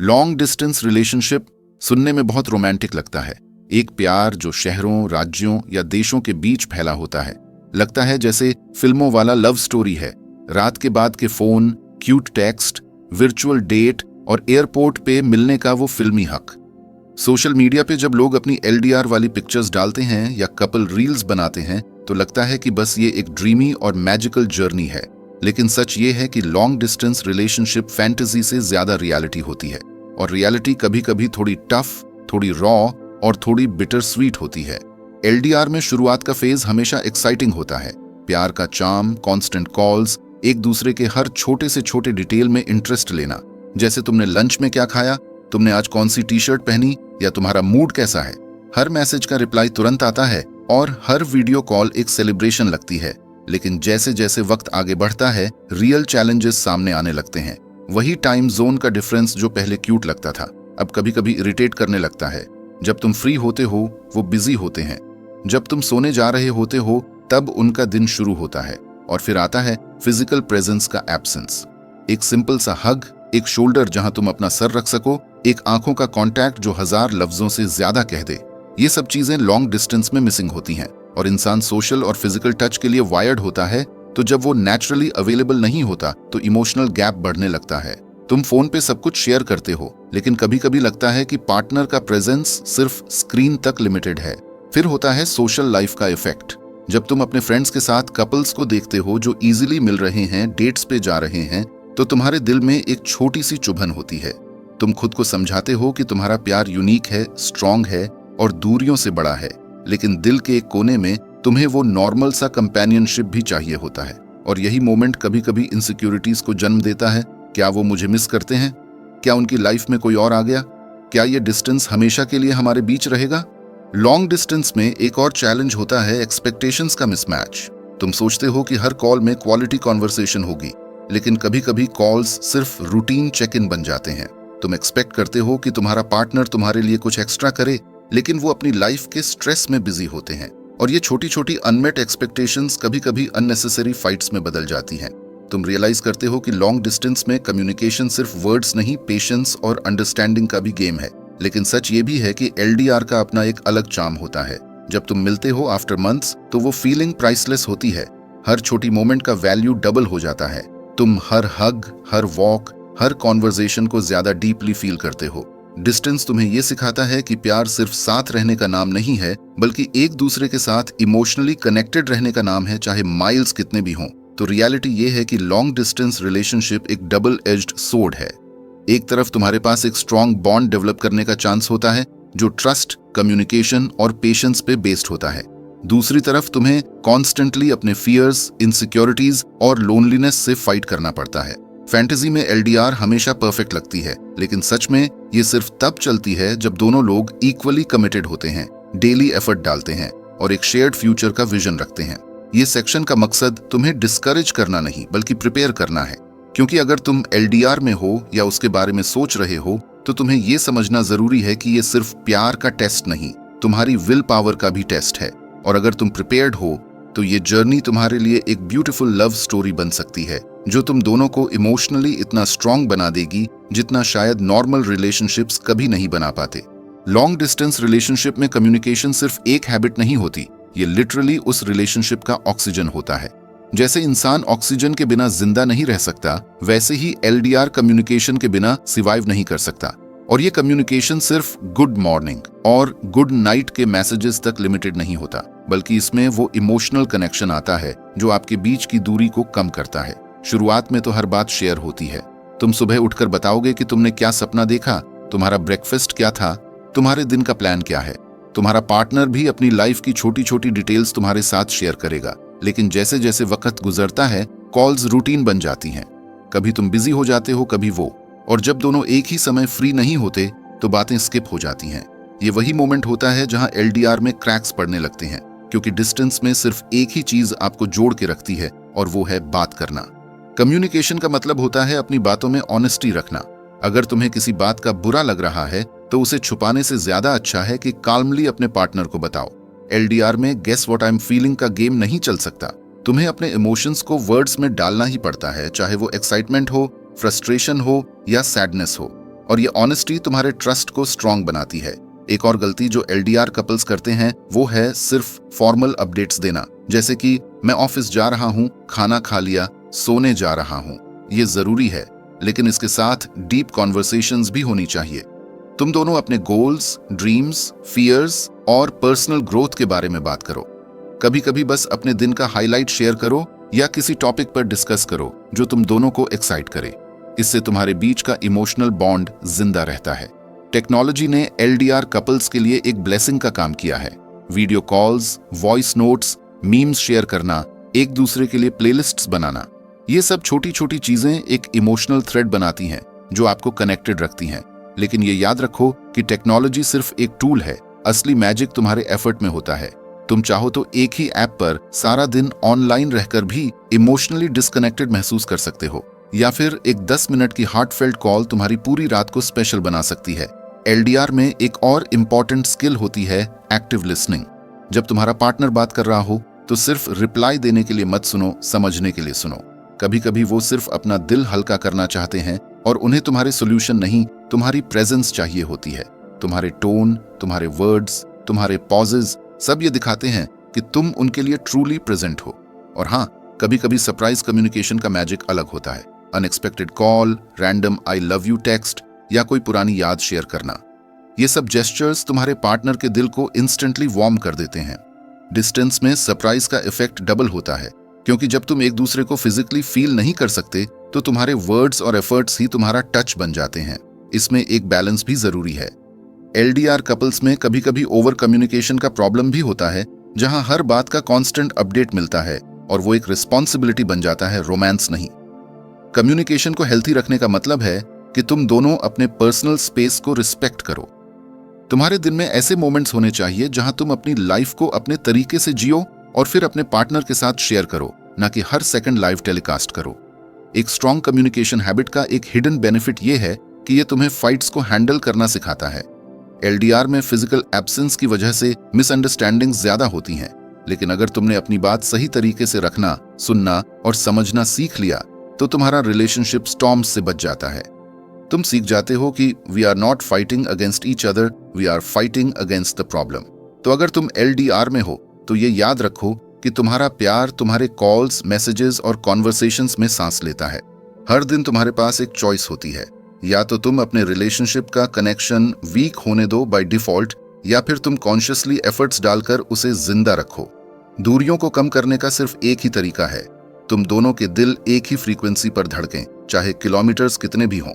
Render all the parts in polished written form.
Long distance relationship सुनने में बहुत रोमांटिक लगता है। एक प्यार जो शहरों, राज्यों या देशों के बीच फैला होता है। लगता है जैसे फिल्मों वाला लव स्टोरी है। रात के बाद के phone, cute text, virtual date और एयरपोर्ट पे मिलने का वो फिल्मी हक। सोशल मीडिया पे जब लोग अपनी एलडीआर वाली पिक्चर्स डालते हैं या कपल रील्स बनाते हैं तो लगता है कि बस ये एक ड्रीमी और मैजिकल जर्नी है। लेकिन सच ये है कि लॉन्ग डिस्टेंस रिलेशनशिप फैंटेसी से ज्यादा रियलिटी होती है, और रियलिटी कभी कभी थोड़ी टफ, थोड़ी रॉ और थोड़ी बिटर स्वीट होती है। एलडीआर में शुरुआत का फेज हमेशा एक्साइटिंग होता है। प्यार का चार्म, कांस्टेंट कॉल्स, एक दूसरे के हर छोटे से छोटे डिटेल में इंटरेस्ट लेना, जैसे तुमने लंच में क्या खाया, तुमने आज कौन सी टी शर्ट पहनी या तुम्हारा मूड कैसा है। हर मैसेज का रिप्लाई तुरंत आता है और हर वीडियो कॉल एक सेलिब्रेशन लगती है। लेकिन जैसे जैसे वक्त आगे बढ़ता है, रियल चैलेंजेस सामने आने लगते हैं। वही टाइम जोन का डिफरेंस जो पहले क्यूट लगता था, अब कभी कभी इरिटेट करने लगता है। जब तुम फ्री होते हो वो बिजी होते हैं, जब तुम सोने जा रहे होते हो तब उनका दिन शुरू होता है। और फिर आता है फिजिकल प्रेजेंस का एब्सेंस। एक सिंपल सा हग, एक शोल्डर जहां तुम अपना सर रख सको, एक आंखों का कांटेक्ट जो 1000 लफ्जों से ज्यादा कह दे। ये सब चीजें लॉन्ग डिस्टेंस में मिसिंग होती हैं। और इंसान सोशल और फिजिकल टच के लिए वायर्ड होता है, तो जब वो नेचुरली अवेलेबल नहीं होता तो इमोशनल गैप बढ़ने लगता है। तुम फोन पे सब कुछ शेयर करते हो, लेकिन कभी कभी लगता है कि पार्टनर का प्रेजेंस सिर्फ स्क्रीन तक लिमिटेड है। फिर होता है सोशल लाइफ का इफेक्ट। जब तुम अपने फ्रेंड्स के साथ कपल्स को देखते हो जो इजीली मिल रहे हैं, डेट्स पे जा रहे हैं, तो तुम्हारे दिल में एक छोटी सी चुभन होती है। तुम खुद को समझाते हो कि तुम्हारा प्यार यूनिक है, स्ट्रांग है और दूरियों से बड़ा है, लेकिन दिल के एक कोने में तुम्हें वो नॉर्मल सा कंपेनियनशिप भी चाहिए होता है। और यही मोमेंट कभी कभी इनसिक्योरिटीज को जन्म देता है। क्या वो मुझे मिस करते हैं? क्या उनकी लाइफ में कोई और आ गया? क्या ये डिस्टेंस हमेशा के लिए हमारे बीच रहेगा? लॉन्ग डिस्टेंस में एक और चैलेंज होता है एक्सपेक्टेशंस का मिसमैच। तुम सोचते हो कि हर कॉल में क्वालिटी कॉन्वर्सेशन होगी, लेकिन कभी कभी कॉल्स सिर्फ रूटीन चेक इन बन जाते हैं। तुम एक्सपेक्ट करते हो कि तुम्हारा पार्टनर तुम्हारे लिए कुछ एक्स्ट्रा करे, लेकिन वो अपनी लाइफ के स्ट्रेस में बिजी होते हैं। और ये छोटी छोटी अनमेट एक्सपेक्टेशंस कभी कभी अननेसेसरी फाइट्स में बदल जाती हैं। तुम रियलाइज करते हो कि लॉन्ग डिस्टेंस में कम्युनिकेशन सिर्फ वर्ड्स नहीं, पेशेंस और अंडरस्टैंडिंग का भी गेम है। लेकिन सच ये भी है कि एलडीआर का अपना एक अलग चार्म होता है। जब तुम मिलते हो आफ्टर मंथ्स तो वो फीलिंग प्राइसलेस होती है। हर छोटी मोमेंट का वैल्यू डबल हो जाता है। तुम हर हग, हर वॉक, हर कॉन्वर्जेशन को ज्यादा डीपली फील करते हो। डिस्टेंस तुम्हें ये सिखाता है कि प्यार सिर्फ साथ रहने का नाम नहीं है, बल्कि एक दूसरे के साथ इमोशनली कनेक्टेड रहने का नाम है, चाहे माइल्स कितने भी हों। तो रियलिटी ये है कि लॉन्ग डिस्टेंस रिलेशनशिप एक डबल एज्ड सोर्ड है। एक तरफ तुम्हारे पास एक स्ट्रॉन्ग बॉन्ड डेवलप करने का चांस होता है जो ट्रस्ट, कम्युनिकेशन और पेशेंस पे बेस्ड होता है। दूसरी तरफ तुम्हें कॉन्स्टेंटली अपने फियर्स, इनसिक्योरिटीज और लोनलीनेस से फाइट करना पड़ता है। फैंटेसी में एलडीआर हमेशा परफेक्ट लगती है, लेकिन सच में ये सिर्फ तब चलती है जब दोनों लोग इक्वली कमिटेड होते हैं, डेली एफर्ट डालते हैं और एक शेयर्ड फ्यूचर का विजन रखते हैं। ये सेक्शन का मकसद तुम्हें डिस्करेज करना नहीं, बल्कि प्रिपेयर करना है। क्योंकि अगर तुम एलडीआर में हो या उसके बारे में सोच रहे हो, तो तुम्हें ये समझना जरूरी है कि ये सिर्फ प्यार का टेस्ट नहीं, तुम्हारी विल पावर का भी टेस्ट है। और अगर तुम प्रिपेयर्ड हो तो ये जर्नी तुम्हारे लिए एक ब्यूटीफुल लव स्टोरी बन सकती है, जो तुम दोनों को इमोशनली इतना स्ट्रांग बना देगी जितना शायद नॉर्मल रिलेशनशिप्स कभी नहीं बना पाते। लॉन्ग डिस्टेंस रिलेशनशिप में कम्युनिकेशन सिर्फ एक हैबिट नहीं होती, ये लिटरली उस रिलेशनशिप का ऑक्सीजन होता है। जैसे इंसान ऑक्सीजन के बिना जिंदा नहीं रह सकता, वैसे ही एलडीआर कम्युनिकेशन के बिना सर्वाइव नहीं कर सकता। और ये कम्युनिकेशन सिर्फ गुड मॉर्निंग और गुड नाइट के मैसेजेस तक लिमिटेड नहीं होता, बल्कि इसमें वो इमोशनल कनेक्शन आता है जो आपके बीच की दूरी को कम करता है। शुरुआत में तो हर बात शेयर होती है। तुम सुबह उठकर बताओगे कि तुमने क्या सपना देखा, तुम्हारा ब्रेकफास्ट क्या था, तुम्हारे दिन का प्लान क्या है। तुम्हारा पार्टनर भी अपनी लाइफ की छोटी छोटी डिटेल्स तुम्हारे साथ शेयर करेगा। लेकिन जैसे जैसे वक्त गुजरता है, कॉल्स रूटीन बन जाती हैं। कभी तुम बिजी हो जाते हो, कभी वो, और जब दोनों एक ही समय फ्री नहीं होते तो बातें स्किप हो जाती हैं। ये वही मोमेंट होता है जहां एलडीआर में क्रैक्स पड़ने लगते हैं, क्योंकि डिस्टेंस में सिर्फ एक ही चीज आपको जोड़ के रखती है, और वो है बात करना। कम्युनिकेशन का मतलब होता है अपनी बातों में ऑनेस्टी रखना। अगर तुम्हें किसी बात का बुरा लग रहा है तो उसे छुपाने से ज्यादा अच्छा है कि काल्मली अपने पार्टनर को बताओ। एलडीआर में guess what I am feeling का गेम नहीं चल सकता। तुम्हें अपने इमोशंस को वर्ड्स में डालना ही पड़ता है, चाहे वो एक्साइटमेंट हो, फ्रस्ट्रेशन हो या सैडनेस हो। और ये ऑनेस्टी तुम्हारे ट्रस्ट को स्ट्रांग बनाती है। एक और गलती जो एलडीआर कपल्स करते हैं वो है सिर्फ फॉर्मल अपडेट्स देना, जैसे कि मैं ऑफिस जा रहा हूँ, खाना खा लिया, सोने जा रहा हूँ। ये जरूरी है, लेकिन इसके साथ डीप कॉन्वर्सेशंस भी होनी चाहिए। तुम दोनों अपने गोल्स, ड्रीम्स, फियर्स और पर्सनल ग्रोथ के बारे में बात करो। कभी कभी बस अपने दिन का हाईलाइट शेयर करो या किसी टॉपिक पर डिस्कस करो जो तुम दोनों को एक्साइट करे। इससे तुम्हारे बीच का इमोशनल बॉन्ड जिंदा रहता है। टेक्नोलॉजी ने एलडीआर कपल्स के लिए एक ब्लेसिंग का काम किया है। Video calls, voice notes, memes share करना, एक दूसरे के लिए प्लेलिस्ट्स बनाना, ये सब छोटी छोटी चीजें एक इमोशनल थ्रेड बनाती हैं जो आपको कनेक्टेड रखती हैं। लेकिन ये याद रखो कि टेक्नोलॉजी सिर्फ एक टूल है, असली मैजिक तुम्हारे एफर्ट में होता है। तुम चाहो तो एक ही ऐप पर सारा दिन ऑनलाइन रहकर भी इमोशनली डिस्कनेक्टेड महसूस कर सकते हो, या फिर एक 10 मिनट की हार्टफेल्ट कॉल तुम्हारी पूरी रात को स्पेशल बना सकती है। एलडीआर में एक और इम्पॉर्टेंट स्किल होती है एक्टिव लिसनिंग। जब तुम्हारा पार्टनर बात कर रहा हो तो सिर्फ रिप्लाई देने के लिए मत सुनो, समझने के लिए सुनो। कभी कभी वो सिर्फ अपना दिल हल्का करना चाहते हैं और उन्हें तुम्हारे सोल्यूशन नहीं, तुम्हारी प्रेजेंस चाहिए होती है। तुम्हारे टोन, तुम्हारे वर्ड्स, तुम्हारे पॉजेज सब ये दिखाते हैं कि तुम उनके लिए ट्रूली प्रेजेंट हो। और हाँ, कभी कभी सरप्राइज कम्युनिकेशन का मैजिक अलग होता है। Unexpected call, random I love you text या कोई पुरानी याद शेयर करना, ये सब जेस्चर्स तुम्हारे पार्टनर के दिल को इंस्टेंटली वार्म कर देते हैं। डिस्टेंस में सरप्राइज का इफेक्ट डबल होता है, क्योंकि जब तुम एक दूसरे को फिजिकली फील नहीं कर सकते तो तुम्हारे वर्ड्स और एफर्ट्स ही तुम्हारा टच बन जाते हैं। इसमें एक बैलेंस भी जरूरी है। एलडीआर कपल्स में कभी कभी ओवर कम्युनिकेशन का प्रॉब्लम भी होता है, जहां हर बात का कांस्टेंट अपडेट मिलता है और वो एक रिस्पॉन्सिबिलिटी बन जाता है, रोमांस नहीं। कम्युनिकेशन को हेल्थी रखने का मतलब है कि तुम दोनों अपने पर्सनल स्पेस को रिस्पेक्ट करो। तुम्हारे दिन में ऐसे मोमेंट्स होने चाहिए जहां तुम अपनी लाइफ को अपने तरीके से जियो और फिर अपने पार्टनर के साथ शेयर करो, ना कि हर सेकंड लाइव टेलीकास्ट करो। एक स्ट्रॉन्ग कम्युनिकेशन हैबिट का एक हिडन बेनिफिट ये है कि ये तुम्हें फाइट्स को हैंडल करना सिखाता है। एलडीआर में फिजिकल एब्सेंस की वजह से मिसअंडरस्टैंडिंग्स ज्यादा होती हैं, लेकिन अगर तुमने अपनी बात सही तरीके से रखना, सुनना और समझना सीख लिया तो तुम्हारा रिलेशनशिप स्टॉर्म्स से बच जाता है। तुम सीख जाते हो कि we are not fighting against each other, we are fighting against the problem. तो अगर तुम एलडीआर में हो तो ये याद रखो कि तुम्हारा प्यार तुम्हारे कॉल्स, मैसेजेस और कॉन्वर्सेशंस में सांस लेता है। हर दिन तुम्हारे पास एक चॉइस होती है, या तो तुम अपने रिलेशनशिप का कनेक्शन वीक होने दो बाय डिफॉल्ट, या फिर तुम कॉन्शियसली एफर्ट्स डालकर उसे जिंदा रखो। दूरियों को कम करने का सिर्फ एक ही तरीका है, तुम दोनों के दिल एक ही फ्रीक्वेंसी पर धड़कें, चाहे किलोमीटर्स कितने भी हों।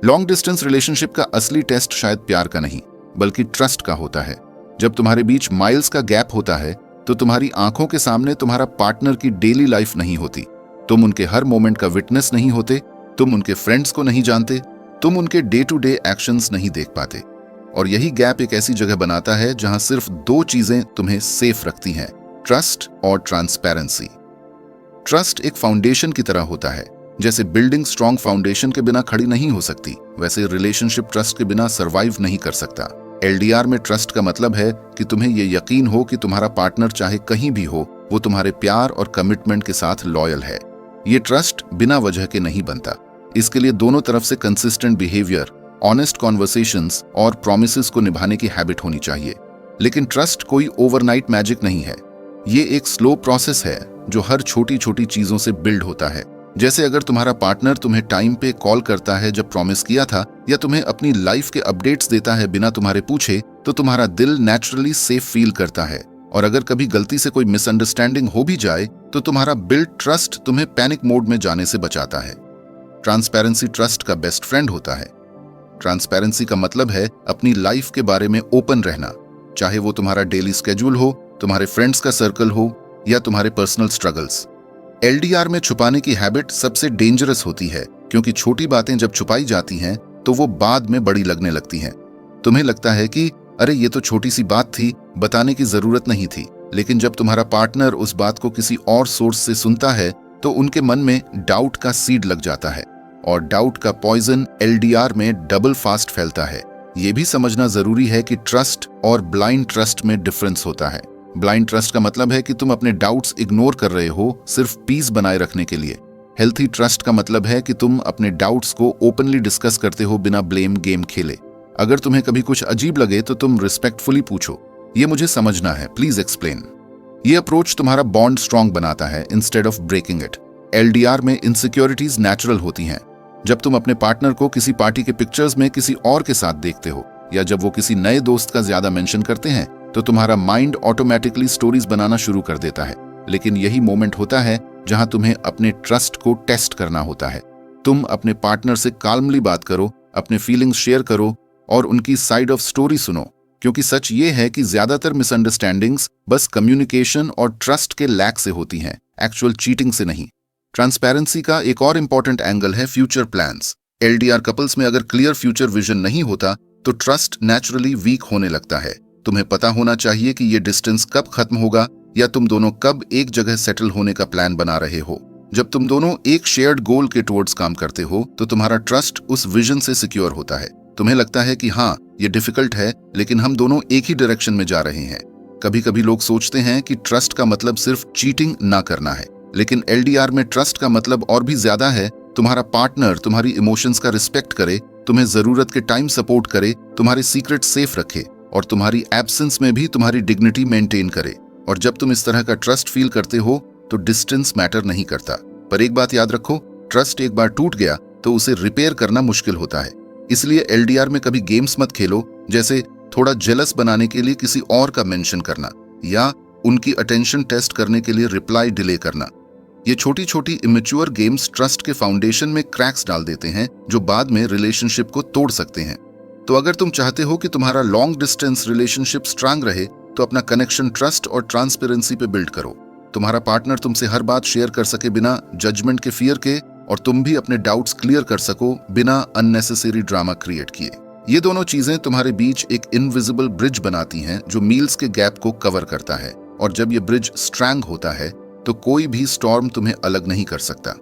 लॉन्ग डिस्टेंस रिलेशनशिप का असली टेस्ट शायद प्यार का नहीं बल्कि ट्रस्ट का होता है। जब तुम्हारे बीच माइल्स का गैप होता है तो तुम्हारी आंखों के सामने तुम्हारा पार्टनर की डेली लाइफ नहीं होती, तुम उनके हर मोमेंट का विटनेस नहीं होते, तुम उनके फ्रेंड्स को नहीं जानते, तुम उनके डे टू डे एक्शंस नहीं देख पाते। और यही गैप एक ऐसी जगह बनाता है जहां सिर्फ दो चीजें तुम्हें सेफ रखती हैं, ट्रस्ट और ट्रांसपेरेंसी। ट्रस्ट एक फाउंडेशन की तरह होता है। जैसे बिल्डिंग स्ट्रॉन्ग फाउंडेशन के बिना खड़ी नहीं हो सकती, वैसे रिलेशनशिप ट्रस्ट के बिना सरवाइव नहीं कर सकता। एलडीआर में ट्रस्ट का मतलब है कि तुम्हें ये यकीन हो कि तुम्हारा पार्टनर चाहे कहीं भी हो, वो तुम्हारे प्यार और कमिटमेंट के साथ लॉयल है। ये ट्रस्ट बिना वजह के नहीं बनता। इसके लिए दोनों तरफ से कंसिस्टेंट बिहेवियर, ऑनेस्ट कॉन्वर्सेशंस और प्रॉमिसेस को निभाने की हैबिट होनी चाहिए। लेकिन ट्रस्ट कोई ओवरनाइट मैजिक नहीं है। ये एक स्लो प्रोसेस है जो हर छोटी छोटी चीजों से बिल्ड होता है। जैसे अगर तुम्हारा पार्टनर तुम्हें टाइम पे कॉल करता है जब प्रॉमिस किया था, या तुम्हें अपनी लाइफ के अपडेट्स देता है बिना तुम्हारे पूछे, तो तुम्हारा दिल नेचुरली सेफ फील करता है। और अगर कभी गलती से कोई मिसअंडरस्टैंडिंग हो भी जाए तो तुम्हारा बिल्ड ट्रस्ट तुम्हें पैनिक मोड में जाने से बचाता है। ट्रांसपेरेंसी ट्रस्ट का बेस्ट फ्रेंड होता है। ट्रांसपेरेंसी का मतलब है अपनी लाइफ के बारे में ओपन रहना, चाहे वो तुम्हारा डेली स्केड्यूल हो, तुम्हारे फ्रेंड्स का सर्कल हो या तुम्हारे पर्सनल स्ट्रगल्स। एलडीआर में छुपाने की हैबिट सबसे डेंजरस होती है, क्योंकि छोटी बातें जब छुपाई जाती हैं तो वो बाद में बड़ी लगने लगती हैं। तुम्हें लगता है कि अरे ये तो छोटी सी बात थी, बताने की जरूरत नहीं थी। लेकिन जब तुम्हारा पार्टनर उस बात को किसी और सोर्स से सुनता है तो उनके मन में डाउट का सीड लग जाता है, और डाउट का पॉइजन एलडीआर में डबल फास्ट फैलता है। ये भी समझना जरूरी है कि ट्रस्ट और ब्लाइंड ट्रस्ट में डिफरेंस होता है। ब्लाइंड ट्रस्ट का मतलब है कि तुम अपने डाउट्स इग्नोर कर रहे हो सिर्फ पीस बनाए रखने के लिए, हेल्थी ट्रस्ट का मतलब है कि तुम अपने डाउट्स को ओपनली डिस्कस करते हो बिना ब्लेम गेम खेले। अगर तुम्हें कभी कुछ अजीब लगे तो तुम रिस्पेक्टफुली पूछो, ये मुझे समझना है, प्लीज एक्सप्लेन। ये अप्रोच तुम्हारा बॉन्ड स्ट्रांग बनाता है instead of breaking it. LDR में इनसिक्योरिटीज नेचुरल होती हैं। जब तुम अपने पार्टनर को किसी पार्टी के पिक्चर्स में किसी और के साथ देखते हो या जब वो किसी नए दोस्त का ज्यादा मेंशन करते हैं तो तुम्हारा माइंड ऑटोमेटिकली स्टोरीज बनाना शुरू कर देता है। लेकिन यही मोमेंट होता है जहां तुम्हें अपने ट्रस्ट को टेस्ट करना होता है। तुम अपने पार्टनर से काल्मली बात करो, अपने फीलिंग्स शेयर करो और उनकी साइड ऑफ स्टोरी सुनो, क्योंकि सच ये है कि ज्यादातर मिसअंडरस्टैंडिंग्स बस कम्युनिकेशन और ट्रस्ट के लैक से होती हैं, एक्चुअल चीटिंग से नहीं। ट्रांसपेरेंसी का एक और इंपॉर्टेंट एंगल है फ्यूचर प्लान्स। एलडीआर कपल्स में अगर क्लियर फ्यूचर विजन नहीं होता तो ट्रस्ट नेचुरली वीक होने लगता है। तुम्हें पता होना चाहिए कि ये डिस्टेंस कब खत्म होगा या तुम दोनों कब एक जगह सेटल होने का प्लान बना रहे हो। जब तुम दोनों एक शेयर्ड गोल के टुवर्ड्स काम करते हो तो तुम्हारा ट्रस्ट उस विजन से सिक्योर होता है। तुम्हें लगता है कि हाँ, ये डिफिकल्ट है लेकिन हम दोनों एक ही डायरेक्शन में जा रहे हैं। कभी कभी लोग सोचते हैं कि ट्रस्ट का मतलब सिर्फ चीटिंग ना करना है, लेकिन एलडीआर में ट्रस्ट का मतलब और भी ज्यादा है। तुम्हारा पार्टनर तुम्हारी इमोशंस का रिस्पेक्ट करे, तुम्हें जरूरत के टाइम सपोर्ट करे, तुम्हारे सीक्रेट सेफ रखे और तुम्हारी एब्सेंस में भी तुम्हारी डिग्निटी मेंटेन करे। और जब तुम इस तरह का ट्रस्ट फील करते हो तो डिस्टेंस मैटर नहीं करता। पर एक बात याद रखो, ट्रस्ट एक बार टूट गया तो उसे रिपेयर करना मुश्किल होता है। इसलिए एलडीआर में कभी गेम्स मत खेलो, जैसे थोड़ा जेलस बनाने के लिए किसी और का मेंशन करना या उनकी अटेंशन टेस्ट करने के लिए रिप्लाई डिले करना। ये छोटी छोटी इमेच्योर गेम्स ट्रस्ट के फाउंडेशन में क्रैक्स डाल देते हैं जो बाद में रिलेशनशिप को तोड़ सकते हैं। तो अगर तुम चाहते हो कि तुम्हारा लॉन्ग डिस्टेंस रिलेशनशिप स्ट्रांग रहे तो अपना कनेक्शन ट्रस्ट और ट्रांसपेरेंसी पे बिल्ड करो। तुम्हारा पार्टनर तुमसे हर बात शेयर कर सके बिना जजमेंट के फियर के, और तुम भी अपने डाउट्स क्लियर कर सको बिना अननेसेसरी ड्रामा क्रिएट किए। ये दोनों चीजें तुम्हारे बीच एक इनविजिबल ब्रिज बनाती हैं जो मील्स के गैप को कवर करता है। और जब ये ब्रिज स्ट्रांग होता है तो कोई भी स्टॉर्म तुम्हें अलग नहीं कर सकता।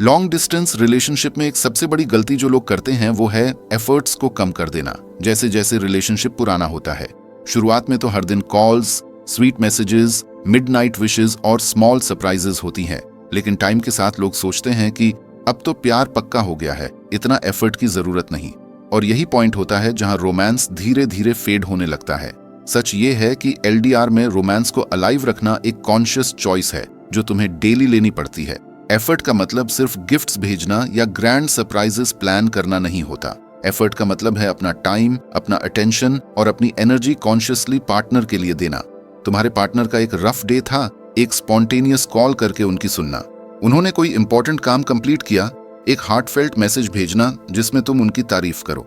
लॉन्ग डिस्टेंस रिलेशनशिप में एक सबसे बड़ी गलती जो लोग करते हैं वो है एफर्ट्स को कम कर देना। जैसे जैसे रिलेशनशिप पुराना होता है, शुरुआत में तो हर दिन calls, sweet messages, midnight wishes और स्मॉल सरप्राइजेस होती हैं, लेकिन टाइम के साथ लोग सोचते हैं कि अब तो प्यार पक्का हो गया है, इतना एफर्ट की जरूरत नहीं। और यही पॉइंट होता है जहां रोमांस धीरे धीरे फेड होने लगता है। सच ये है कि एलडीआर में रोमांस को अलाइव रखना एक कॉन्शियस चॉइस है जो तुम्हें डेली लेनी पड़ती है। एफर्ट का मतलब सिर्फ गिफ्ट्स भेजना या ग्रैंड सरप्राइजेस प्लान करना नहीं होता। एफर्ट का मतलब है अपना टाइम, अपना अटेंशन और अपनी एनर्जी कॉन्शियसली पार्टनर के लिए देना। तुम्हारे पार्टनर का एक रफ डे था, एक स्पॉन्टेनियस कॉल करके उनकी सुनना। उन्होंने कोई इंपॉर्टेंट काम कंप्लीट किया, एक हार्टफेल्ट मैसेज भेजना जिसमें तुम उनकी तारीफ करो।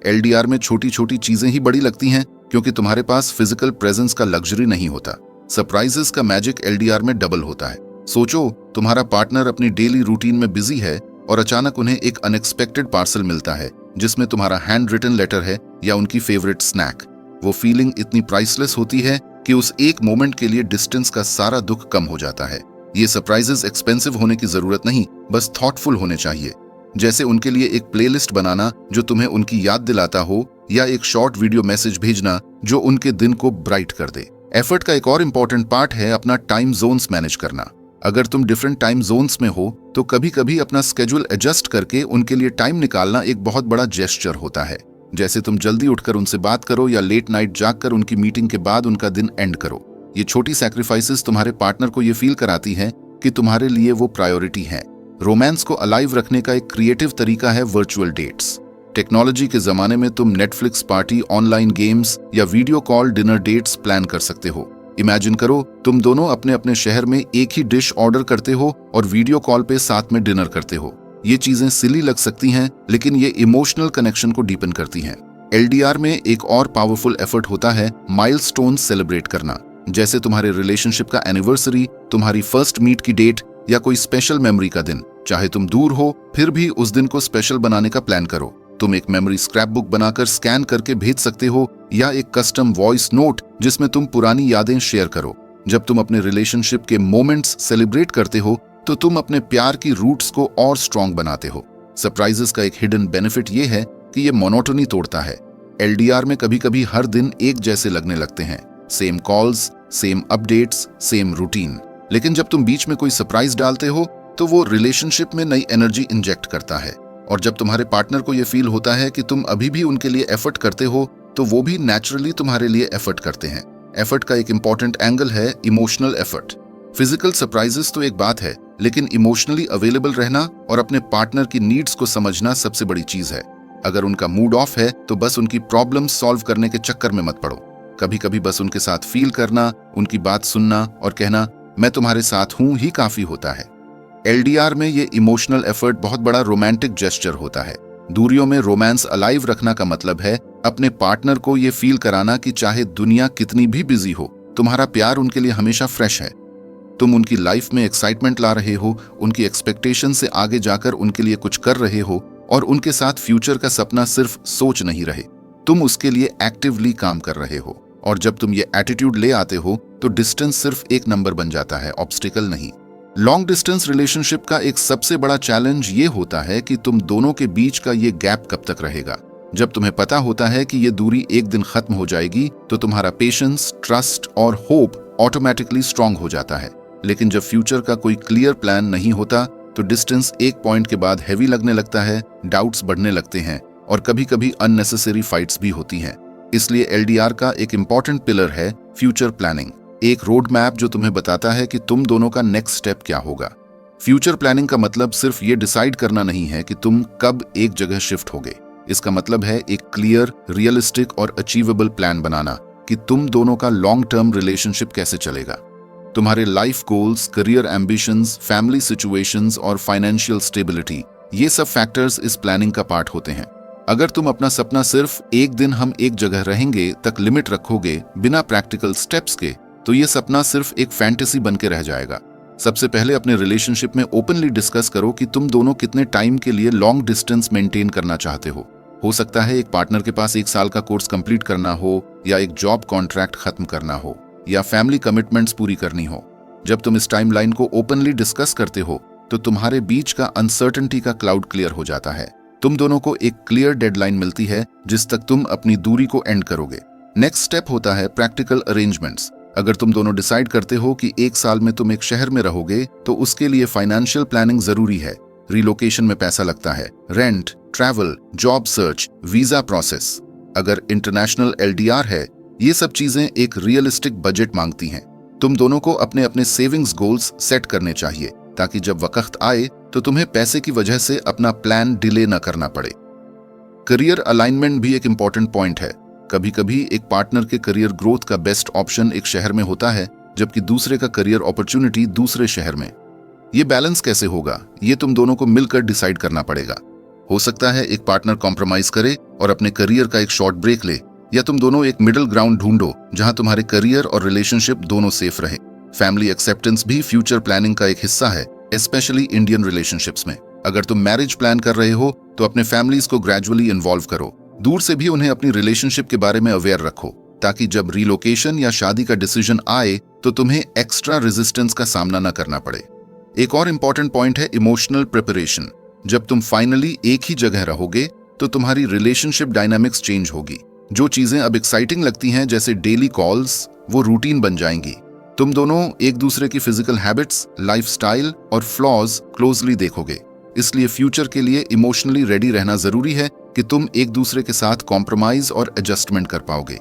एलडीआर में छोटी छोटी चीजें ही बड़ी लगती हैं क्योंकि तुम्हारे पास फिजिकल प्रेजेंस का लग्जरी नहीं होता। सरप्राइजेस का मैजिक एलडीआर में डबल होता है। सोचो, तुम्हारा पार्टनर अपनी डेली रूटीन में बिजी है और अचानक उन्हें एक अनएक्सपेक्टेड पार्सल मिलता है जिसमें तुम्हारा हैंड रिटन लेटर है या उनकी फेवरेट स्नैक। वो फीलिंग इतनी प्राइसलेस होती है कि उस एक मोमेंट के लिए डिस्टेंस का सारा दुख कम हो जाता है। ये सरप्राइजेस एक्सपेंसिव होने की जरूरत नहीं, बस थॉटफुल होने चाहिए। जैसे उनके लिए एक प्लेलिस्ट बनाना जो तुम्हें उनकी याद दिलाता हो, या एक शॉर्ट वीडियो मैसेज भेजना जो उनके दिन को ब्राइट कर दे। एफर्ट का एक और इम्पॉर्टेंट पार्ट है अपना टाइम जोन्स मैनेज करना। अगर तुम डिफरेंट टाइम जोन्स में हो तो कभी कभी अपना स्केड्यूल एडजस्ट करके उनके लिए टाइम निकालना एक बहुत बड़ा जेस्चर होता है। जैसे तुम जल्दी उठकर उनसे बात करो या लेट नाइट जागकर उनकी मीटिंग के बाद उनका दिन एंड करो। ये छोटी सैक्रिफाइसेस तुम्हारे पार्टनर को ये फील कराती हैं कि तुम्हारे लिए वो प्रायोरिटी है। रोमांस को अलाइव रखने का एक क्रिएटिव तरीका है वर्चुअल डेट्स। टेक्नोलॉजी के जमाने में तुम नेटफ्लिक्स पार्टी, ऑनलाइन गेम्स या video call dinner dates plan कर सकते हो। इमेजिन करो, तुम दोनों अपने अपने शहर में एक ही डिश ऑर्डर करते हो और वीडियो कॉल पे साथ में डिनर करते हो। ये चीजें सिली लग सकती हैं, लेकिन ये इमोशनल कनेक्शन को डीपन करती हैं। एलडीआर में एक और पावरफुल एफर्ट होता है माइलस्टोन्स सेलिब्रेट करना। जैसे तुम्हारे रिलेशनशिप का एनिवर्सरी, तुम्हारी फर्स्ट मीट की डेट या कोई स्पेशल मेमोरी का दिन। चाहे तुम दूर हो फिर भी उस दिन को स्पेशल बनाने का प्लान करो। तुम एक मेमोरी स्क्रैप बुक बनाकर स्कैन करके भेज सकते हो या एक कस्टम वॉइस नोट जिसमें तुम पुरानी यादें शेयर करो। जब तुम अपने रिलेशनशिप के मोमेंट्स सेलिब्रेट करते हो तो तुम अपने प्यार की रूट्स को और स्ट्रॉन्ग बनाते हो। सरप्राइजेस का एक हिडन बेनिफिट ये है कि ये मोनोटोनी तोड़ता है। एलडीआर में कभी कभी हर दिन एक जैसे लगने लगते हैं, same calls, same updates, same routine. लेकिन जब तुम बीच में कोई सरप्राइज डालते हो तो वो रिलेशनशिप में नई एनर्जी इंजेक्ट करता है। और जब तुम्हारे पार्टनर को ये फील होता है कि तुम अभी भी उनके लिए एफर्ट करते हो, तो वो भी नेचुरली तुम्हारे लिए एफर्ट करते हैं। एफर्ट का एक इंपॉर्टेंट एंगल है इमोशनल एफर्ट। फिजिकल सरप्राइजेस तो एक बात है, लेकिन इमोशनली अवेलेबल रहना और अपने पार्टनर की नीड्स को समझना सबसे बड़ी चीज है। अगर उनका मूड ऑफ है तो बस उनकी प्रॉब्लम सॉल्व करने के चक्कर में मत पड़ो। कभी कभी बस उनके साथ फील करना, उनकी बात सुनना और कहना मैं तुम्हारे साथ हूं ही काफी होता है। एलडीआर में ये इमोशनल एफर्ट बहुत बड़ा रोमांटिक जेस्चर होता है। दूरियों में रोमांस अलाइव रखना का मतलब है अपने पार्टनर को ये फील कराना कि चाहे दुनिया कितनी भी बिजी हो, तुम्हारा प्यार उनके लिए हमेशा फ्रेश है। तुम उनकी लाइफ में एक्साइटमेंट ला रहे हो, उनकी एक्सपेक्टेशन से आगे जाकर उनके लिए कुछ कर रहे हो और उनके साथ फ्यूचर का सपना सिर्फ सोच नहीं रहे, तुम उसके लिए एक्टिवली काम कर रहे हो। और जब तुम ये एटीट्यूड ले आते हो तो डिस्टेंस सिर्फ एक नंबर बन जाता है, ऑब्स्टिकल नहीं। लॉन्ग डिस्टेंस रिलेशनशिप का एक सबसे बड़ा चैलेंज ये होता है कि तुम दोनों के बीच का ये गैप कब तक रहेगा। जब तुम्हें पता होता है कि ये दूरी एक दिन खत्म हो जाएगी तो तुम्हारा पेशेंस, ट्रस्ट और होप ऑटोमेटिकली स्ट्रांग हो जाता है। लेकिन जब फ्यूचर का कोई क्लियर प्लान नहीं होता तो डिस्टेंस एक पॉइंट के बाद हैवी लगने लगता है, डाउट्स बढ़ने लगते हैं और कभी कभी अननेसेसरी फाइट्स भी होती हैं। इसलिए एलडीआर का एक इंपॉर्टेंट पिलर है फ्यूचर प्लानिंग, एक रोड मैप जो तुम्हें बताता है कि तुम दोनों का नेक्स्ट स्टेप क्या होगा। फ्यूचर प्लानिंग का मतलब सिर्फ ये डिसाइड करना नहीं है कि तुम कब एक जगह शिफ्ट होगे। इसका मतलब है एक क्लियर, रियलिस्टिक और अचीवेबल प्लान बनाना कि तुम दोनों का लॉन्ग टर्म रिलेशनशिप कैसे चलेगा। तुम्हारे life goals, career ambitions, family situations और फाइनेंशियल स्टेबिलिटी, ये सब फैक्टर्स इस प्लानिंग का पार्ट होते हैं। अगर तुम अपना सपना सिर्फ एक दिन हम एक जगह रहेंगे तक लिमिट रखोगे बिना प्रैक्टिकल स्टेप्स के, तो ये सपना सिर्फ एक फैंटेसी बन के रह जाएगा। सबसे पहले अपने रिलेशनशिप में ओपनली डिस्कस करो कि तुम दोनों कितने टाइम के लिए लॉन्ग डिस्टेंस मेंटेन करना चाहते हो सकता है एक पार्टनर के पास 1 साल का कोर्स कंप्लीट करना हो, या एक जॉब कॉन्ट्रैक्ट खत्म करना हो, या फैमिली कमिटमेंट्स पूरी करनी हो। जब तुम इस टाइमलाइन को ओपनली डिस्कस करते हो तो तुम्हारे बीच का अनसर्टेनिटी का क्लाउड क्लियर हो जाता है। तुम दोनों को एक क्लियर डेडलाइन मिलती है जिस तक तुम अपनी दूरी को एंड करोगे। नेक्स्ट स्टेप होता है प्रैक्टिकल अरेंजमेंट्स। अगर तुम दोनों डिसाइड करते हो कि 1 साल में तुम एक शहर में रहोगे तो उसके लिए फाइनेंशियल प्लानिंग जरूरी है। रिलोकेशन में पैसा लगता है, rent, travel, job search, visa process. अगर इंटरनेशनल एलडीआर है, ये सब चीजें एक रियलिस्टिक बजट मांगती हैं। तुम दोनों को अपने अपने सेविंग्स गोल्स सेट करने चाहिए ताकि जब वक्त आए तो तुम्हें पैसे की वजह से अपना प्लान डिले न करना पड़े। करियर अलाइनमेंट भी एक इंपॉर्टेंट पॉइंट है। कभी कभी एक पार्टनर के करियर ग्रोथ का बेस्ट ऑप्शन एक शहर में होता है, जबकि दूसरे का करियर अपॉर्चुनिटी दूसरे शहर में। ये बैलेंस कैसे होगा, ये तुम दोनों को मिलकर डिसाइड करना पड़ेगा। हो सकता है एक पार्टनर कॉम्प्रोमाइज करे और अपने करियर का एक शॉर्ट ब्रेक ले, या तुम दोनों एक मिडिल ग्राउंड ढूंढो जहां तुम्हारे करियर और रिलेशनशिप दोनों सेफ रहे। फैमिली एक्सेप्टेंस भी फ्यूचर प्लानिंग का एक हिस्सा है, स्पेशली इंडियन रिलेशनशिप्स में। अगर तुम मैरिज प्लान कर रहे हो तो अपने फैमिलीज को ग्रेजुअली इन्वॉल्व करो। दूर से भी उन्हें अपनी रिलेशनशिप के बारे में अवेयर रखो ताकि जब रिलोकेशन या शादी का डिसीजन आए तो तुम्हें एक्स्ट्रा रेजिस्टेंस का सामना न करना पड़े। एक और इम्पॉर्टेंट पॉइंट है इमोशनल प्रिपरेशन। जब तुम फाइनली एक ही जगह रहोगे तो तुम्हारी रिलेशनशिप डायनामिक्स चेंज होगी। जो चीजें अब एक्साइटिंग लगती हैं जैसे डेली कॉल्स, वो रूटीन बन जाएंगी। तुम दोनों एक दूसरे की फिजिकल हैबिट्स, लाइफस्टाइल और फ्लॉज क्लोजली देखोगे। इसलिए फ्यूचर के लिए इमोशनली रेडी रहना जरूरी है कि तुम एक दूसरे के साथ कॉम्प्रोमाइज और एडजस्टमेंट कर पाओगे।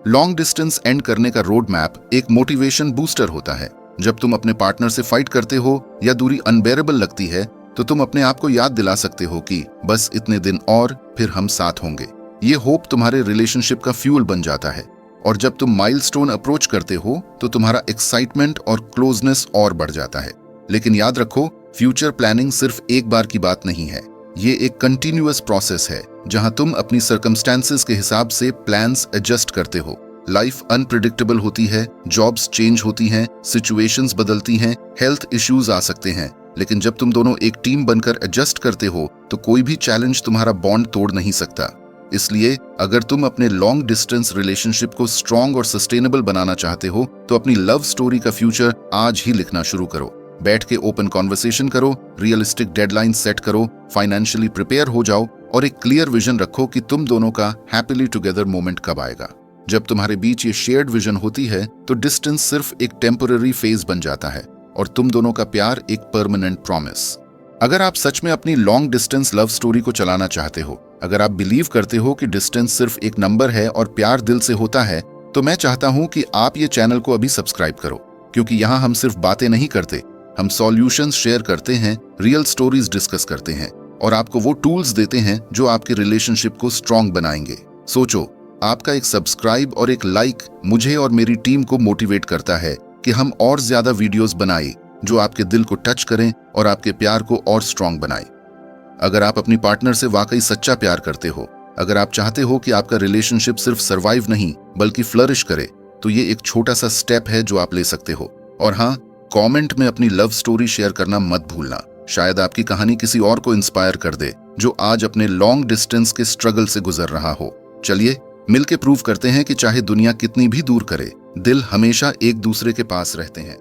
लॉन्ग डिस्टेंस एंड करने का रोड मैप एक मोटिवेशन बूस्टर होता है। जब तुम अपने पार्टनर से फाइट करते हो या दूरी अनबेरेबल लगती है तो तुम अपने आप को याद दिला सकते हो कि बस इतने दिन और फिर हम साथ होंगे। ये होप तुम्हारे रिलेशनशिप का फ्यूल बन जाता है। और जब तुम माइलस्टोन अप्रोच करते हो तो तुम्हारा एक्साइटमेंट और क्लोजनेस और बढ़ जाता है। लेकिन याद रखो, फ्यूचर प्लानिंग सिर्फ एक बार की बात नहीं है। ये एक कंटिन्यूअस प्रोसेस है जहां तुम अपनी सर्कमस्टेंसेस के हिसाब से प्लान्स एडजस्ट करते हो। लाइफ अनप्रिडिक्टेबल होती है, जॉब्स चेंज होती हैं, सिचुएशंस बदलती हैं, हेल्थ इश्यूज आ सकते हैं। लेकिन जब तुम दोनों एक टीम बनकर एडजस्ट करते हो तो कोई भी चैलेंज तुम्हारा बॉन्ड तोड़ नहीं सकता। इसलिए अगर तुम अपने लॉन्ग डिस्टेंस रिलेशनशिप को स्ट्रॉन्ग और सस्टेनेबल बनाना चाहते हो तो अपनी लव स्टोरी का फ्यूचर आज ही लिखना शुरू करो। बैठ के ओपन कॉन्वर्सेशन करो, रियलिस्टिक डेडलाइन सेट करो, फाइनेंशियली प्रिपेयर हो जाओ और एक क्लियर विजन रखो कि तुम दोनों का हैप्पीली टुगेदर मोमेंट कब आएगा। जब तुम्हारे बीच ये शेयर्ड विजन होती है तो डिस्टेंस सिर्फ एक टेम्पररी फेज बन जाता है और तुम दोनों का प्यार एक परमानेंट प्रॉमिस। अगर आप सच में अपनी लॉन्ग डिस्टेंस लव स्टोरी को चलाना चाहते हो, अगर आप बिलीव करते हो कि डिस्टेंस सिर्फ एक नंबर है और प्यार दिल से होता है, तो मैं चाहता हूं कि आप ये चैनल को अभी सब्सक्राइब करो, क्योंकि यहाँ हम सिर्फ बातें नहीं करते, हम सॉल्यूशंस शेयर करते हैं, रियल स्टोरीज डिस्कस करते हैं और आपको वो टूल्स देते हैं जो आपके रिलेशनशिप को स्ट्रांग बनाएंगे। सोचो, आपका एक सब्सक्राइब और एक लाइक मुझे और मेरी टीम को मोटिवेट करता है कि हम और ज्यादा वीडियोस बनाएं जो आपके दिल को टच करें और आपके प्यार को और स्ट्रांग बनाएं। अगर आप अपनी पार्टनर से वाकई सच्चा प्यार करते हो, अगर आप चाहते हो कि आपका रिलेशनशिप सिर्फ सर्वाइव नहीं बल्कि फ्लरिश करे, तो ये एक छोटा सा स्टेप है जो आप ले सकते हो। और हाँ, कमेंट में अपनी लव स्टोरी शेयर करना मत भूलना। शायद आपकी कहानी किसी और को इंस्पायर कर दे जो आज अपने लॉन्ग डिस्टेंस के स्ट्रगल से गुजर रहा हो। चलिए मिलके प्रूव करते हैं कि चाहे दुनिया कितनी भी दूर करे, दिल हमेशा एक दूसरे के पास रहते हैं।